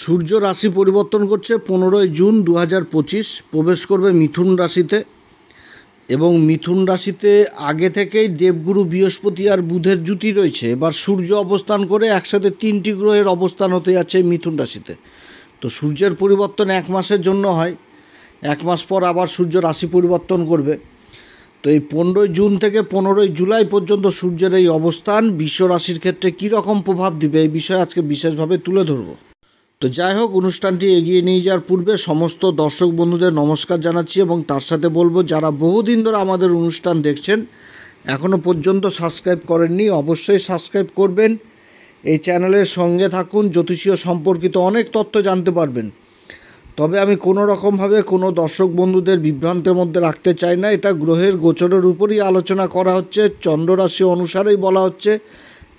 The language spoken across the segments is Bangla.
সূর্য রাশি পরিবর্তন করছে 15ই জুন 2025, প্রবেশ করবে মিথুন রাশিতে। এবং মিথুন রাশিতে আগে থেকেই দেবগুরু বৃহস্পতি আর বুধের জুতি রয়েছে। এবার সূর্য অবস্থান করে একসাথে 3টি গ্রহের অবস্থান হতে যাচ্ছে মিথুন রাশিতে। তো সূর্যের পরিবর্তন 1 মাসের জন্য হয়, 1 মাস পর আবার সূর্য রাশি পরিবর্তন করবে। তো এই 15ই জুন থেকে 15ই জুলাই পর্যন্ত সূর্যের এই অবস্থান বিশ্ব রাশির ক্ষেত্রে কী রকম প্রভাব দিবে এই বিষয়ে আজকে বিশেষভাবে তুলে ধরব। তো যাই হোক, অনুষ্ঠানটি এগিয়ে নিয়ে যাওয়ার পূর্বে সমস্ত দর্শক বন্ধুদের নমস্কার জানাচ্ছি এবং তার সাথে বলবো, যারা বহুদিন ধরে আমাদের অনুষ্ঠান দেখছেন এখনও পর্যন্ত সাবস্ক্রাইব করেননি, অবশ্যই সাবস্ক্রাইব করবেন। এই চ্যানেলের সঙ্গে থাকুন, জ্যোতিষীয় সম্পর্কিত অনেক তথ্য জানতে পারবেন। তবে আমি কোনো রকমভাবে কোনো দর্শক বন্ধুদের বিভ্রান্তের মধ্যে রাখতে চাই না। এটা গ্রহের গোচরের উপরই আলোচনা করা হচ্ছে, চন্দ্ররাশি অনুসারেই বলা হচ্ছে,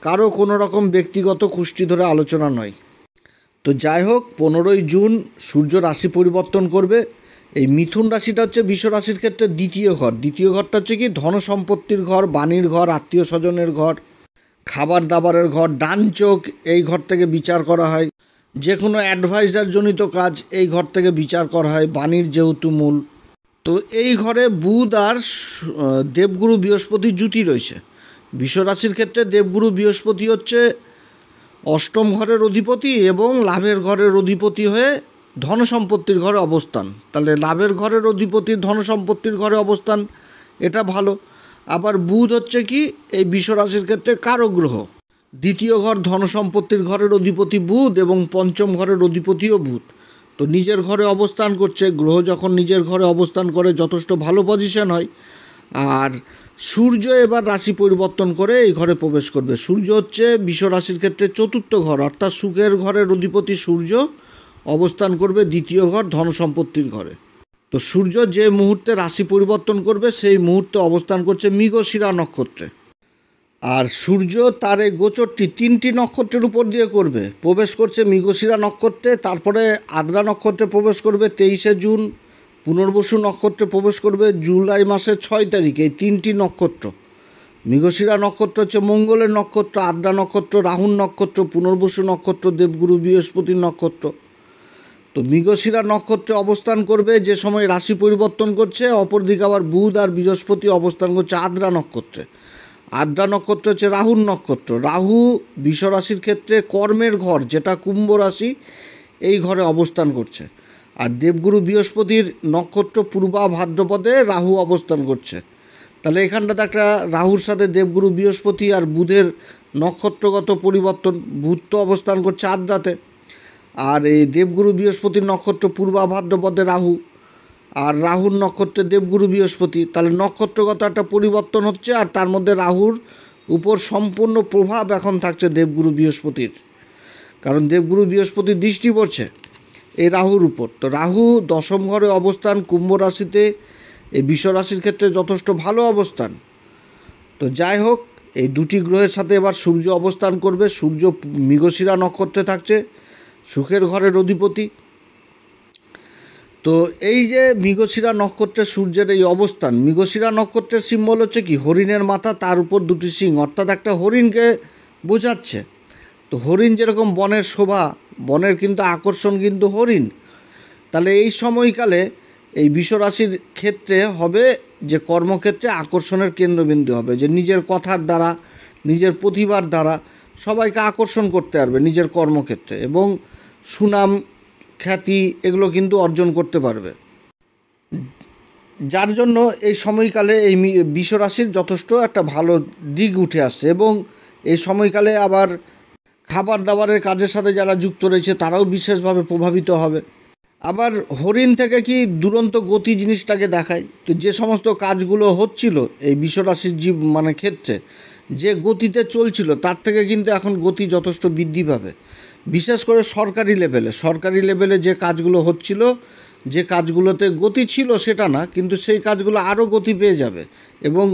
কারো কোনো রকম ব্যক্তিগত কুষ্টি ধরে আলোচনা নয়। তো যাই হোক, 15ই জুন সূর্য রাশি পরিবর্তন করবে। এই মিথুন রাশিটা হচ্ছে বিশ্ব রাশির ক্ষেত্রে দ্বিতীয় ঘর। দ্বিতীয় ঘরটা হচ্ছে কি, ধন সম্পত্তির ঘর, বাণীর ঘর, আত্মীয় স্বজনের ঘর, খাবার দাবারের ঘর, ডান চোখ এই ঘর থেকে বিচার করা হয়। যে কোনো অ্যাডভাইজার জনিত কাজ এই ঘর থেকে বিচার করা হয়, বাণীর যেহেতু মূল। তো এই ঘরে বুধ আর দেবগুরু বৃহস্পতির জুতি রয়েছে। বিশ্ব রাশির ক্ষেত্রে দেবগুরু বৃহস্পতি হচ্ছে অষ্টম ঘরের অধিপতি এবং লাভের ঘরের অধিপতি হয়ে ধন সম্পত্তির ঘরে অবস্থান। তাহলে লাভের ঘরের অধিপতির ধন সম্পত্তির ঘরে অবস্থান, এটা ভালো। আবার বুধ হচ্ছে কি, এই বিশ্ব রাশির ক্ষেত্রে কারক গ্রহ। দ্বিতীয় ঘর ধন সম্পত্তির ঘরের অধিপতি বুধ এবং পঞ্চম ঘরের অধিপতিও বুধ। তো নিজের ঘরে অবস্থান করছে। গ্রহ যখন নিজের ঘরে অবস্থান করে যথেষ্ট ভালো পজিশন হয়। আর সূর্য এবার রাশি পরিবর্তন করে এই ঘরে প্রবেশ করবে। সূর্য হচ্ছে বিশ্ব রাশির ক্ষেত্রে চতুর্থ ঘর, অর্থাৎ সুখের ঘরের অধিপতি সূর্য অবস্থান করবে দ্বিতীয় ঘর ধন সম্পত্তির ঘরে। তো সূর্য যে মুহূর্তে রাশি পরিবর্তন করবে সেই মুহূর্তে অবস্থান করছে মৃগশিরা নক্ষত্রে। আর সূর্য তার এই গোচরটি 3টি নক্ষত্রের উপর দিয়ে করবে। প্রবেশ করছে মৃগশিরা নক্ষত্রে, তারপরে আদ্রা নক্ষত্রে প্রবেশ করবে 23শে জুন, পুনর্বসু নক্ষত্রে প্রবেশ করবে জুলাই মাসের 6 তারিখে। এই 3টি নক্ষত্র, মৃগশিরা নক্ষত্র হচ্ছে মঙ্গলের নক্ষত্র, আদ্রা নক্ষত্র রাহুর নক্ষত্র, পুনর্বসু নক্ষত্র দেবগুরু বৃহস্পতির নক্ষত্র। তো মৃগশিরা নক্ষত্রে অবস্থান করবে যে সময় রাশি পরিবর্তন করছে। অপরদিকে আবার বুধ আর বৃহস্পতি অবস্থান করছে আদ্রা নক্ষত্রে। আদ্রা নক্ষত্র হচ্ছে রাহুর নক্ষত্র। রাহু বিশ্ব রাশির ক্ষেত্রে কর্মের ঘর, যেটা কুম্ভ রাশি, এই ঘরে অবস্থান করছে। আর দেবগুরু বৃহস্পতির নক্ষত্র পূর্বা ভাদ্রপদে রাহু অবস্থান করছে। তাহলে এখানটাতে একটা রাহুর সাথে দেবগুরু বৃহস্পতি আর বুধের নক্ষত্রগত পরিবর্তন। বুধ তো অবস্থান করছে আদ্রাতে, আর এই দেবগুরু বৃহস্পতির নক্ষত্র পূর্বা ভাদ্রপদে রাহু, আর রাহুর নক্ষত্রে দেবগুরু বৃহস্পতি। তাহলে নক্ষত্রগত একটা পরিবর্তন হচ্ছে, আর তার মধ্যে রাহুর উপর সম্পূর্ণ প্রভাব এখন থাকছে দেবগুরু বৃহস্পতির, কারণ দেবগুরু বৃহস্পতির দৃষ্টি পড়ছে এই রাহুর উপর। তো রাহু দশম ঘরে অবস্থান কুম্ভ রাশিতে, এই বিশ্ব রাশির ক্ষেত্রে যথেষ্ট ভালো অবস্থান। তো যাই হোক, এই দুটি গ্রহের সাথে এবার সূর্য অবস্থান করবে। সূর্য মৃগশিরা নক্ষত্রে থাকছে, সুখের ঘরের অধিপতি। তো এই যে মৃগশিরা নক্ষত্রে সূর্যের এই অবস্থান, মৃগশিরা নক্ষত্রের সিম্বল হচ্ছে কি, হরিণের মাথা, তার উপর 2টি সিং, অর্থাৎ একটা হরিণকে বোঝাচ্ছে। তো হরিণ যেরকম বনের শোভা, বনের কিন্তু আকর্ষণ কিন্তু হরিণ। তাহলে এই সময়কালে এই বিশ্বরাশির ক্ষেত্রে হবে যে কর্মক্ষেত্রে আকর্ষণের কেন্দ্রবিন্দু হবে, যে নিজের কথার দ্বারা, নিজের প্রতিভার দ্বারা সবাইকে আকর্ষণ করতে পারবে নিজের কর্মক্ষেত্রে, এবং সুনাম খ্যাতি এগুলো কিন্তু অর্জন করতে পারবে। যার জন্য এই সময়কালে এই বিশ্বরাশির যথেষ্ট একটা ভালো দিক উঠে আসছে। এবং এই সময়কালে আবার খাবার দাবারের কাজের সাথে যারা যুক্ত রয়েছে তারাও বিশেষভাবে প্রভাবিত হবে। আবার হরিণ থেকে কি দুরন্ত গতি জিনিসটাকে দেখায়। তো যে সমস্ত কাজগুলো হচ্ছিল এই বিশ্বরাশির ক্ষেত্রে, যে গতিতে চলছিল তার থেকে কিন্তু এখন গতি যথেষ্ট বৃদ্ধি পাবে। বিশেষ করে সরকারি লেভেলে যে কাজগুলো হচ্ছিল, যে কাজগুলোতে গতি ছিল সেটা না, কিন্তু সেই কাজগুলো আরও গতি পেয়ে যাবে এবং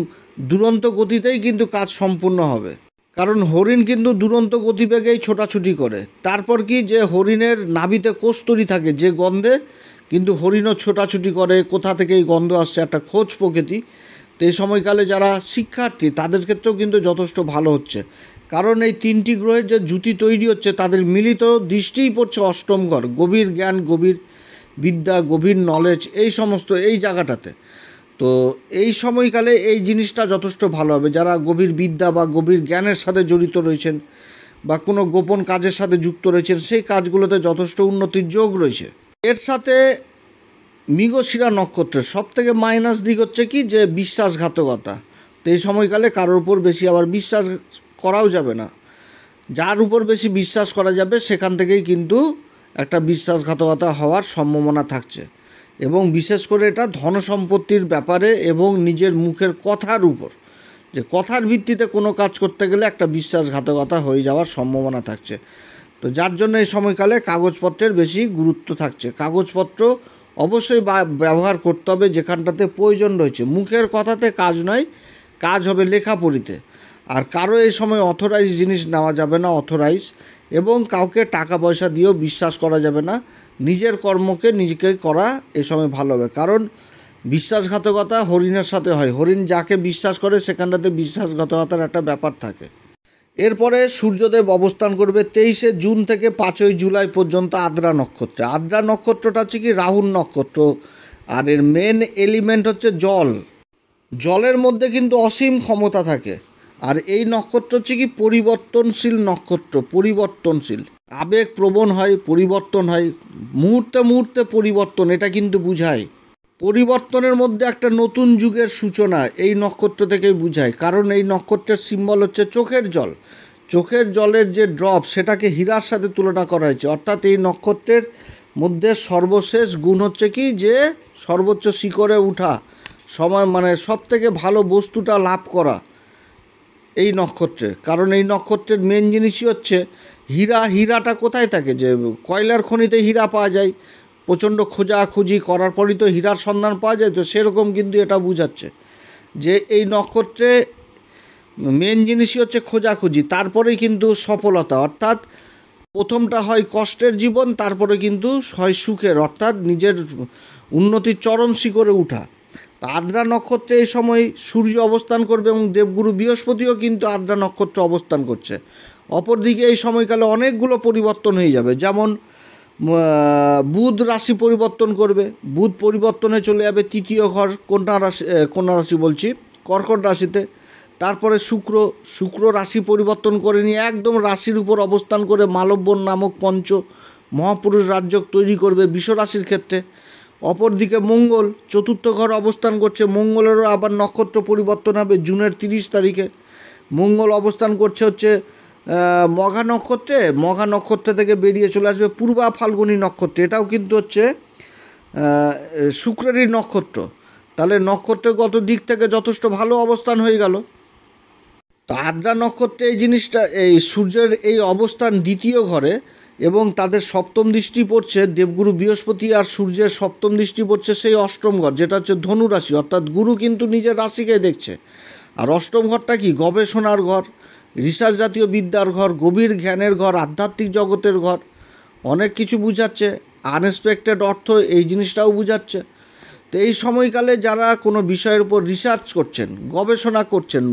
দুরন্ত গতিতেই কিন্তু কাজ সম্পূর্ণ হবে। কারণ হরিণ কিন্তু দুরন্ত গতিবেগেই ছোটাছুটি করে। তারপর কি, যে হরিণের নাভিতে কস্তুরী থাকে, যে গন্ধে কিন্তু হরিণও ছোটাছুটি করে, কোথা থেকে এই গন্ধ আসছে একটা খোঁজ প্রকৃতি। তো এই সময়কালে যারা শিক্ষার্থী তাদের ক্ষেত্রেও কিন্তু যথেষ্ট ভালো হচ্ছে, কারণ এই তিনটি গ্রহের যে জুতি তৈরি হচ্ছে তাদের মিলিত দৃষ্টিই পড়ছে অষ্টম ঘর, গভীর জ্ঞান, গভীর বিদ্যা, গভীর নলেজ, এই সমস্ত এই জায়গাটাতে। তো এই সময়কালে এই জিনিসটা যথেষ্ট ভালো হবে। যারা গভীর বিদ্যা বা গভীর জ্ঞানের সাথে জড়িত রয়েছেন বা কোনো গোপন কাজের সাথে যুক্ত রয়েছেন, সেই কাজগুলোতে যথেষ্ট উন্নতির যোগ রয়েছে। এর সাথে মৃগশিরা নক্ষত্রের সবথেকে মাইনাস দিক হচ্ছে কি, যে বিশ্বাসঘাতকতা। তো এই সময়কালে কারোর উপর বেশি আবার বিশ্বাস করাও যাবে না। যার উপর বেশি বিশ্বাস করা যাবে সেখান থেকেই কিন্তু একটা বিশ্বাসঘাতকতা হওয়ার সম্ভাবনা থাকছে। এবং বিশেষ করে এটা ধন সম্পত্তির ব্যাপারে এবং নিজের মুখের কথার উপর, যে কথার ভিত্তিতে কোনো কাজ করতে গেলে একটা বিশ্বাসঘাতকতা হয়ে যাওয়ার সম্ভাবনা থাকছে। তো যার জন্য এই সময়কালে কাগজপত্রের বেশি গুরুত্ব থাকছে। কাগজপত্র অবশ্যই ব্যবহার করতে হবে যেখানটাতে প্রয়োজন রয়েছে। মুখের কথাতে কাজ নয়, কাজ হবে লেখাপড়িতে। আর কারো এই সময় অথরাইজ জিনিস নেওয়া যাবে না, অথরাইজ, এবং কাউকে টাকা পয়সা দিয়েও বিশ্বাস করা যাবে না। নিজের কর্মকে নিজেকে করা এ সময় ভালো হবে। কারণ বিশ্বাসঘাতকতা হরিণের সাথে হয়, হরিণ যাকে বিশ্বাস করে সেখানটাতে বিশ্বাসঘাতকতার একটা ব্যাপার থাকে। এরপরে সূর্যদেব অবস্থান করবে 23শে জুন থেকে 5ই জুলাই পর্যন্ত আদ্রা নক্ষত্রে। আদ্রা নক্ষত্রটা হচ্ছে কি রাহুর নক্ষত্র, আর এর মেন এলিমেন্ট হচ্ছে জল। জলের মধ্যে কিন্তু অসীম ক্ষমতা থাকে। আর এই নক্ষত্র হচ্ছে কি পরিবর্তনশীল নক্ষত্র, পরিবর্তনশীল, আবেগপ্রবণ হয়, পরিবর্তন হয়, মুহূর্তে মুহূর্তে পরিবর্তন, এটা কিন্তু বুঝায়। পরিবর্তনের মধ্যে একটা নতুন যুগের সূচনা এই নক্ষত্র থেকেই বুঝায়। কারণ এই নক্ষত্রের সিম্বল হচ্ছে চোখের জল। চোখের জলের যে ড্রপ সেটাকে হীরার সাথে তুলনা করা হয়েছে। অর্থাৎ এই নক্ষত্রের মধ্যে সর্বশেষ গুণ হচ্ছে কি, যে সর্বোচ্চ শিখরে উঠা, সময় মানে সব থেকে ভালো বস্তুটা লাভ করা এই নক্ষত্রে। কারণ এই নক্ষত্রের মেন জিনিসই হচ্ছে হীরা। হীরাটা কোথায় থাকে, যে কয়লার খনিতে হীরা পাওয়া যায়, প্রচণ্ড খোঁজাখুঁজি করার পরই তো হীরার সন্ধান পাওয়া যায়। তো সেরকম কিন্তু এটা বোঝাচ্ছে যে এই নক্ষত্রে মেন জিনিসই হচ্ছে খোঁজাখুঁজি, তারপরেই কিন্তু সফলতা। অর্থাৎ প্রথমটা হয় কষ্টের জীবন, তারপরে কিন্তু হয় সুখের, অর্থাৎ নিজের উন্নতির চরম শিখরে উঠা। আদ্রা নক্ষত্রে এই সময় সূর্য অবস্থান করবে এবং দেবগুরু বৃহস্পতিও কিন্তু আদ্রা নক্ষত্রে অবস্থান করছে। অপরদিকে এই সময়কালে অনেকগুলো পরিবর্তন হয়ে যাবে। যেমন বুধ রাশি পরিবর্তন করবে, বুধ পরিবর্তনে চলে যাবে তৃতীয় ঘর কন্যা রাশি বলছি, কর্কট রাশিতে। তারপরে শুক্র রাশি পরিবর্তন করে নিয়ে একদম রাশির উপর অবস্থান করে মালব্বন নামক পঞ্চ মহাপুরুষ রাজ্য তৈরি করবে বৃষ রাশির ক্ষেত্রে। অপরদিকে মঙ্গল চতুর্থ ঘর অবস্থান করছে, মঙ্গলেরও আবার নক্ষত্র পরিবর্তন হবে জুনের 30 তারিখে। মঙ্গল অবস্থান করছে হচ্ছে মঘা নক্ষত্রে, মঘা নক্ষত্র থেকে বেরিয়ে চলে আসবে পূর্বা ফাল্গুনী নক্ষত্রে। এটাও কিন্তু হচ্ছে শুক্রেরই নক্ষত্র। তাহলে নক্ষত্রগত দিক থেকে যথেষ্ট ভালো অবস্থান হয়ে গেল। তো আদ্রা নক্ষত্রে এই জিনিসটা, এই সূর্যের এই অবস্থান দ্বিতীয় ঘরে এবং তাদের সপ্তম দৃষ্টি পড়ছে দেবগুরু বৃহস্পতি, আর সূর্যের সপ্তম দৃষ্টি পড়ছে সেই অষ্টম ঘর, যেটা হচ্ছে ধনু রাশি। অর্থাৎ গুরু কিন্তু নিজের রাশিকে দেখছে। আর অষ্টম ঘরটা কি গবেষণার ঘর, রিসার্চ জাতীয় বিদ্যার ঘর, গভীর জ্ঞানের ঘর, আধ্যাত্মিক জগতের ঘর, অনেক কিছু বুঝাচ্ছে। আনএক্সপেক্টেড অর্থ এই জিনিসটাও বুঝাচ্ছে। তো এই সময়কালে যারা কোনো বিষয়ের উপর রিসার্চ করছেন, গবেষণা করছেন,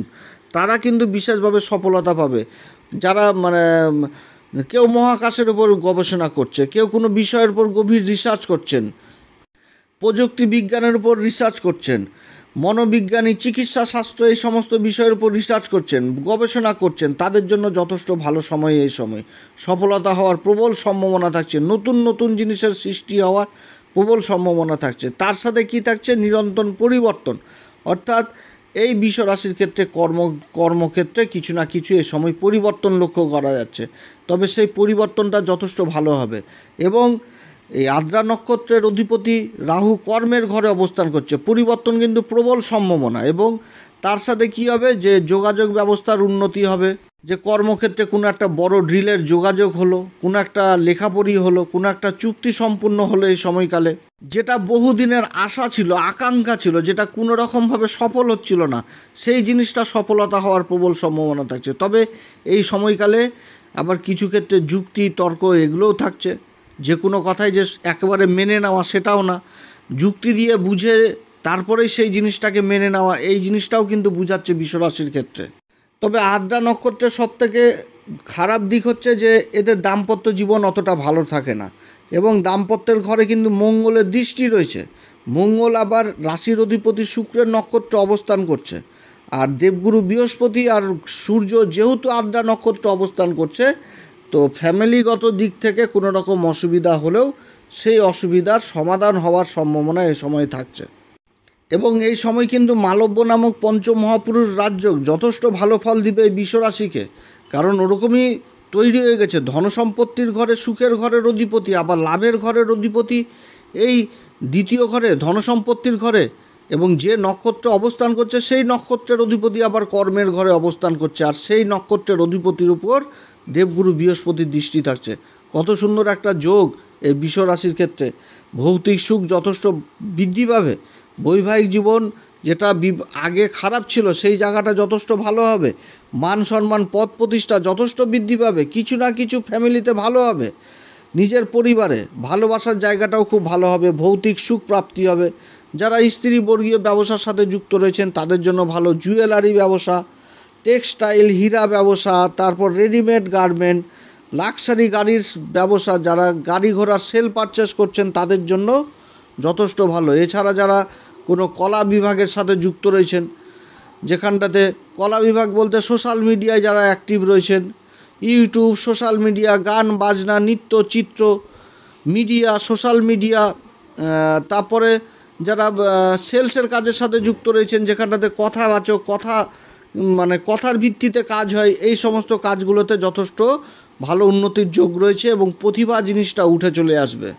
তারা কিন্তু বিশেষভাবে সফলতা পাবে। যারা কেউ মহাকাশের উপর গবেষণা করছে, কেউ কোনো বিষয়ের উপর গভীর রিসার্চ করছেন, প্রযুক্তি বিজ্ঞানের উপর রিসার্চ করছেন, মনোবিজ্ঞানী, চিকিৎসা শাস্ত্র, এই সমস্ত বিষয়ের উপর রিসার্চ করছেন, গবেষণা করছেন, তাদের জন্য যথেষ্ট ভালো সময়। এই সময় সফলতা হওয়ার প্রবল সম্ভাবনা থাকছে, নতুন নতুন জিনিসের সৃষ্টি হওয়ার প্রবল সম্ভাবনা থাকছে। তার সাথে কি থাকছে, নিরন্তর পরিবর্তন। অর্থাৎ এই বৃষ রাশির ক্ষেত্রে কর্মক্ষেত্রে কিছু না কিছু এ সময় পরিবর্তন লক্ষ্য করা যাচ্ছে। তবে সেই পরিবর্তনটা যথেষ্ট ভালো হবে। এবং এই আদ্রা নক্ষত্রের অধিপতি রাহু কর্মের ঘরে অবস্থান করছে, পরিবর্তন কিন্তু প্রবল সম্ভাবনা। এবং তার সাথে কি হবে, যে যোগাযোগ ব্যবস্থার উন্নতি হবে, যে কর্মক্ষেত্রে কোনো একটা বড় ড্রিলের যোগাযোগ হলো, কোনো একটা লেখাপড়ি হলো, কোনো একটা চুক্তি সম্পূর্ণ হলো এই সময়কালে, যেটা বহুদিনের আশা ছিল, আকাঙ্ক্ষা ছিল, যেটা কোনো রকমভাবে সফল হচ্ছিল না, সেই জিনিসটা সফলতা হওয়ার প্রবল সম্ভাবনা থাকছে। তবে এই সময়কালে আবার কিছু ক্ষেত্রে যুক্তি তর্ক এগুলোও থাকছে। যে কোনো কথাই যে একেবারে মেনে নেওয়া সেটাও না, যুক্তি দিয়ে বুঝে তারপরেই সেই জিনিসটাকে মেনে নেওয়া, এই জিনিসটাও কিন্তু বুঝাচ্ছে বৃষ রাশির ক্ষেত্রে। তবে আদ্রা নক্ষত্রের সবথেকে খারাপ দিক হচ্ছে যে এদের দাম্পত্য জীবন অতটা ভালো থাকে না, এবং দাম্পত্যের ঘরে কিন্তু মঙ্গলের দৃষ্টি রয়েছে। মঙ্গল আবার রাশির অধিপতি শুক্রের নক্ষত্রে অবস্থান করছে, আর দেবগুরু বৃহস্পতি আর সূর্য যেহেতু আদ্রা নক্ষত্রে অবস্থান করছে, তো ফ্যামিলিগত দিক থেকে কোনো রকম অসুবিধা হলেও সেই অসুবিধার সমাধান হওয়ার সম্ভাবনা এ সময় থাকছে। এবং এই সময় কিন্তু মালব্য নামক পঞ্চমহাপুরুষ রাজযোগ যথেষ্ট ভালো ফল দিবে এই বিশ্বরাশিকে, কারণ ওরকমই তৈরি হয়ে গেছে। ধনসম্পত্তির ঘরে সুখের ঘরের অধিপতি, আবার লাভের ঘরের অধিপতি এই দ্বিতীয় ঘরে ধনসম্পত্তির ঘরে, এবং যে নক্ষত্রে অবস্থান করছে সেই নক্ষত্রের অধিপতি আবার কর্মের ঘরে অবস্থান করছে, আর সেই নক্ষত্রের অধিপতির উপর দেবগুরু বৃহস্পতির দৃষ্টি থাকছে। কত সুন্দর একটা যোগ এই বিশ্বরাশির ক্ষেত্রে। ভৌতিক সুখ যথেষ্ট বৃদ্ধি পাবে, বৈবাহিক জীবন যেটা আগে খারাপ ছিল সেই জায়গাটা যথেষ্ট ভালো হবে, মান সম্মান পদ প্রতিষ্ঠা যথেষ্ট বৃদ্ধি পাবে, কিছু না কিছু ফ্যামিলিতে ভালো হবে, নিজের পরিবারে ভালোবাসার জায়গাটাও খুব ভালো হবে, ভৌতিক সুখ প্রাপ্তি হবে। যারা স্ত্রীবর্গীয় ব্যবসার সাথে যুক্ত রয়েছেন তাদের জন্য ভালো, জুয়েলারি ব্যবসা, টেক্সটাইল, হীরা ব্যবসা, তারপর রেডিমেড গার্মেন্ট, লাক্সারি গাড়ির ব্যবসা, যারা গাড়ি ঘোড়ার সেল পারচেস করছেন তাদের জন্য যথেষ্ট ভালো। এছাড়া যারা কোনো কলা বিভাগের সাথে যুক্ত রয়েছেন, যেখানটাতে কলা বিভাগ বলতে সোশ্যাল মিডিয়ায় যারা অ্যাক্টিভ রয়েছেন, ইউটিউব, সোশ্যাল মিডিয়া, গান বাজনা, নৃত্য, চিত্র, মিডিয়া, সোশ্যাল মিডিয়া, তারপরে যারা সেলসের কাজের সাথে যুক্ত রয়েছেন, যেখানটাতে কথাবাচক কথার ভিত্তিতে কাজ হয়, এই সমস্ত কাজগুলোতে যথেষ্ট ভালো উন্নতির যোগ রয়েছে এবং প্রতিভা জিনিসটা উঠে চলে আসবে।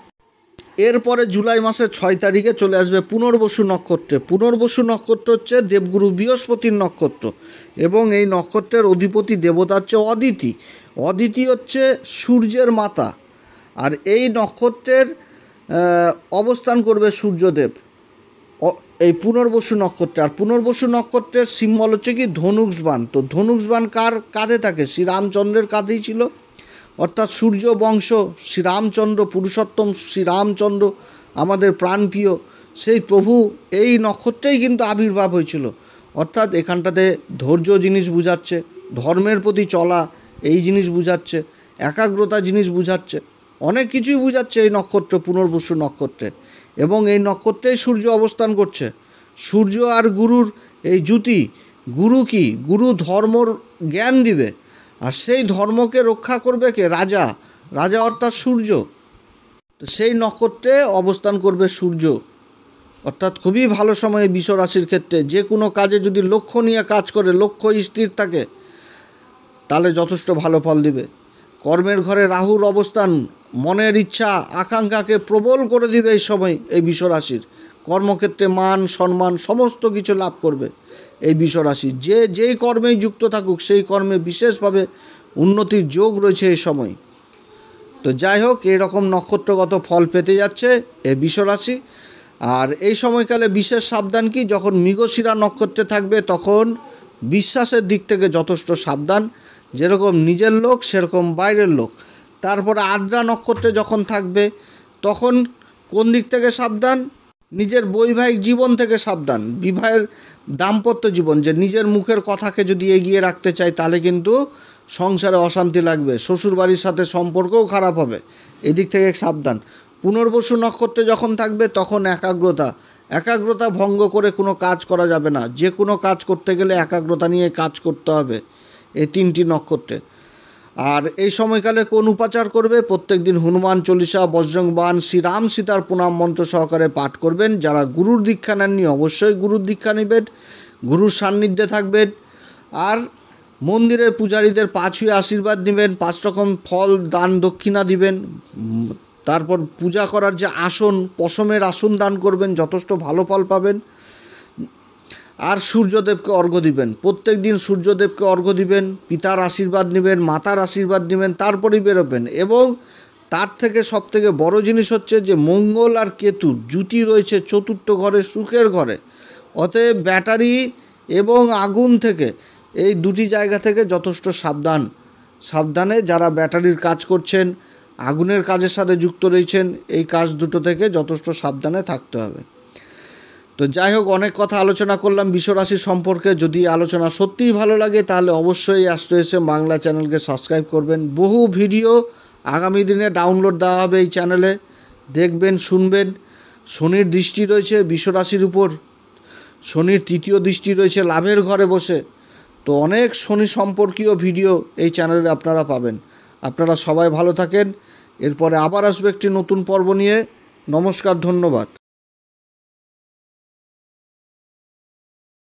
এরপরে জুলাই মাসের 6 তারিখে চলে আসবে পুনর্বসু নক্ষত্রে। পুনর্বসু নক্ষত্র হচ্ছে দেবগুরু বৃহস্পতির নক্ষত্র, এবং এই নক্ষত্রের অধিপতি দেবতা হচ্ছে অদিতি। অদিতি হচ্ছে সূর্যের মাতা, আর এই নক্ষত্রের অবস্থান করবে সূর্যদেব এই পুনর্বসু নক্ষত্রে। আর পুনর্বসু নক্ষত্রের সিম্বল হচ্ছে কি ধনুষ্বাণ। তো ধনুষ্বাণ কার কাঁধে থাকে? শ্রীরামচন্দ্রের কাঁধেই ছিল, অর্থাৎ সূর্য বংশ শ্রীরামচন্দ্র, পুরুষোত্তম শ্রীরামচন্দ্র আমাদের প্রাণপ্রিয় সেই প্রভু এই নক্ষত্রেই কিন্তু আবির্ভাব হয়েছিল। অর্থাৎ এখানটাতে ধৈর্য জিনিস বুঝাচ্ছে, ধর্মের প্রতি চলা এই জিনিস বুঝাচ্ছে, একাগ্রতা জিনিস বুঝাচ্ছে, অনেক কিছুই বুঝাচ্ছে এই নক্ষত্র পুনর্বসু নক্ষত্রে। এবং এই নক্ষত্রেই সূর্য অবস্থান করছে। সূর্য আর গুরুর এই জুতি, গুরু কি? গুরু ধর্মর জ্ঞান দিবে, আর সেই ধর্মকে রক্ষা করবে কে? রাজা। রাজা অর্থাৎ সূর্য। তো সেই নক্ষত্রে অবস্থান করবে সূর্য, অর্থাৎ খুবই ভালো সময় বিশ্বরাশির ক্ষেত্রে। যে কোনো কাজে যদি লক্ষ্য নিয়ে কাজ করে, লক্ষ্য স্থির থাকে, তাহলে যথেষ্ট ভালো ফল দিবে। কর্মের ঘরে রাহুর অবস্থান মনের ইচ্ছা আকাঙ্ক্ষাকে প্রবল করে দিবে এই সময় এই বিশ্বরাশির। কর্মক্ষেত্রে মান সম্মান সমস্ত কিছু লাভ করবে এই বিশ্বরাশি। যেই কর্মেই যুক্ত থাকুক সেই কর্মে বিশেষভাবে উন্নতির যোগ রয়েছে এই সময়। তো যাই হোক, এরকম নক্ষত্রগত ফল পেতে যাচ্ছে এই বিশ্বরাশি। আর এই সময়কালে বিশেষ সাবধান কি? যখন মৃগশিরা নক্ষত্রে থাকবে তখন বিশ্বাসের দিক থেকে যথেষ্ট সাবধান, যেরকম নিজের লোক সেরকম বাইরের লোক। তারপরে আদ্রা নক্ষত্রে যখন থাকবে তখন কোন দিক থেকে সাবধান? নিজের বৈবাহিক জীবন থেকে সাবধান, বিবাহের দাম্পত্য জীবন, যে নিজের মুখের কথাকে যদি এগিয়ে রাখতে চাই তাহলে কিন্তু সংসারে অশান্তি লাগবে, শ্বশুরবাড়ির সাথে সম্পর্কও খারাপ হবে, এদিক থেকে সাবধান। পুনর্বসু নক্ষত্রে যখন থাকবে তখন একাগ্রতা ভঙ্গ করে কোনো কাজ করা যাবে না। যে কোনো কাজ করতে গেলে একাগ্রতা নিয়ে কাজ করতে হবে এই 3টি নক্ষত্রে। আর এই সময়কালে কোন উপাচার করবে? প্রত্যেক দিন হনুমান চল্লিশা, বজরং বাণ, শ্রীরাম সীতার প্রণাম মন্ত্র সহকারে পাঠ করবেন। যারা গুরুর দীক্ষা নেননি অবশ্যই গুরুর দীক্ষা নেবেন, গুরুর সান্নিধ্যে থাকবেন। আর মন্দিরের পূজারীদের 5 ছুঁয়ে আশীর্বাদ নেবেন, 5 রকম ফল দান দক্ষিণা দিবেন। তারপর পূজা করার যে আসন, পশমের আসন দান করবেন, যথেষ্ট ভালো ফল পাবেন। আর সূর্যদেবকে অর্ঘ্য দিবেন, প্রত্যেক দিন সূর্যদেবকে অর্ঘ্য দিবেন, পিতার আশীর্বাদ নেবেন, মাতার আশীর্বাদ নেবেন, তারপরেই বেরোবেন। এবং তার থেকে সবথেকে বড় জিনিস হচ্ছে যে মঙ্গল আর কেতুর জুতি রয়েছে 4র্থ ঘরে, সুখের ঘরে। অতএব ব্যাটারি এবং আগুন থেকে, এই 2টি জায়গা থেকে যথেষ্ট সাবধানে যারা ব্যাটারির কাজ করছেন, আগুনের কাজের সাথে যুক্ত রয়েছেন, এই কাজ দুটো থেকে যথেষ্ট সাবধানে থাকতে হবে। তো যাই হোক, অনেক কথা আলোচনা করলাম বিশ্বরাশি সম্পর্কে। যদি আলোচনা সত্যিই ভালো লাগে তাহলে অবশ্যই অ্যাস্ট্রো এসএম বাংলা চ্যানেলকে সাবস্ক্রাইব করবেন। বহু ভিডিও আগামী দিনে ডাউনলোড দেওয়া হবে এই চ্যানেলে, দেখবেন, শুনবেন। শনির দৃষ্টি রয়েছে বিশ্বরাশির উপর, শনির তৃতীয় দৃষ্টি রয়েছে লাভের ঘরে বসে। তো অনেক শনি সম্পর্কীয় ভিডিও এই চ্যানেলে আপনারা পাবেন। আপনারা সবাই ভালো থাকেন। এরপরে আবার আসবে একটি নতুন পর্ব নিয়ে। নমস্কার, ধন্যবাদ।